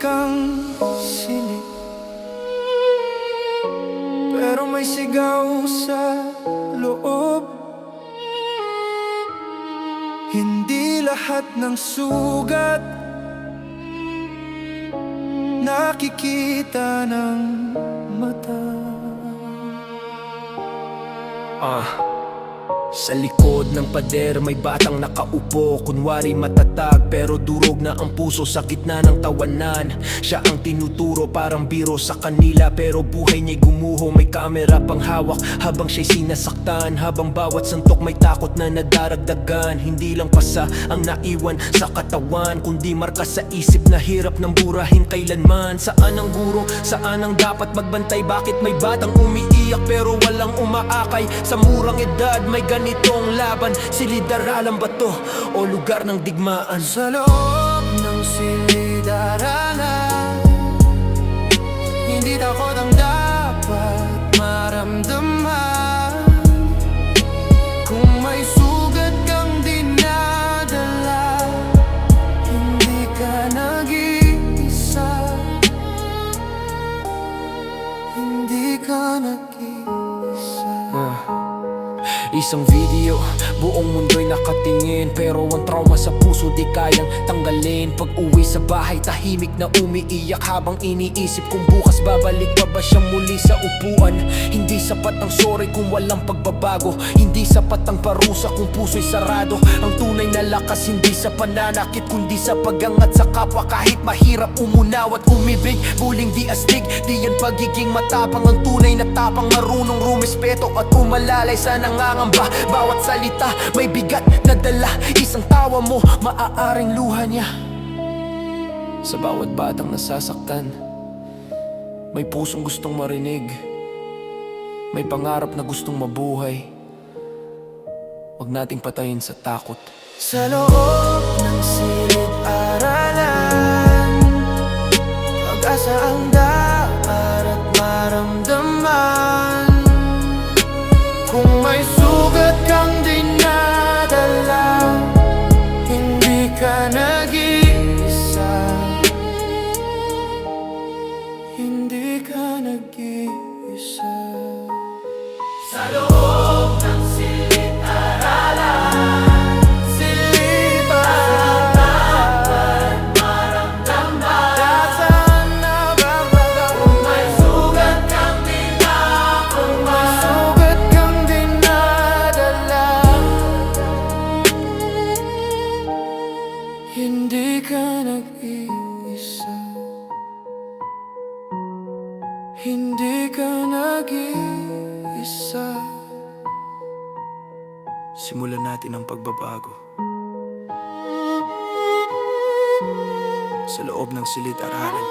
kang silid, pero may sigaw sa loob. Hindi lahat ng sugat nakikita ng mata. Sa likod ng pader may batang nakaupo, kunwari matatag pero durog na ang puso sa gitna ng tawanan. Siya ang tinuturo parang biro sa kanila, pero buhay niya'y gumuho. May kamera pang hawak habang siya'y sinasaktan, habang bawat santok may takot na nadaragdagan. Hindi lang pasa ang naiwan sa katawan, kundi marka sa isip na hirap ng burahin kailanman. Saan ang guro? Saan ang dapat magbantay? Bakit may batang umiiyak pero walang umaakay? Sa murang edad may ganitong laban, silid-aralan ba to o lugar ng digmaan? Sa loob ng silid-aralan, hindi takot ang dapat maramdaman. Kung may sugat kang dinadala, hindi ka nag-iisa. Hindi ka nag-iisa. Isang video, buong mundo'y nakatingin, pero ang trauma sa puso di kayang tanggalin. Pag uwi sa bahay, tahimik na umiiyak, habang iniisip kung bukas babalik pa ba siya muli sa upuan. Hindi sapat ang sorry kung walang pagbabago, hindi sapat ang parusa kung puso'y sarado. Ang tunay na lakas hindi sa pananakit, kundi sa pagangat sa kapwa. Kahit mahirap umunaw at umibig, buling di astig, di yan pagiging matapang. Ang tunay na tapang, marunong rumispeto at umalalay sa nangangamba. Bawat salita may bigat na dala, isang tawa mo maaaring luha niya. Sa bawat batang nasasaktan, may pusong gustong marinig, may pangarap na gustong mabuhay. Huwag nating patayin sa takot. Sa loob ng silid-aralan, pag-asa ang dapat maramdaman. Kung may sugat kang dinadala, hindi ka nag-iisa. Hindi ka nag-iisa. Sa loob ng silid-aralan, silid-aralan, maramdaman. Nasaan na ba? Kung may sugat kang dinadala, kung may sugat kang dinadala, hindi ka nag-iisa. Hindi ka nag-iisa. Simulan natin ang pagbabago sa loob ng silid-aralan.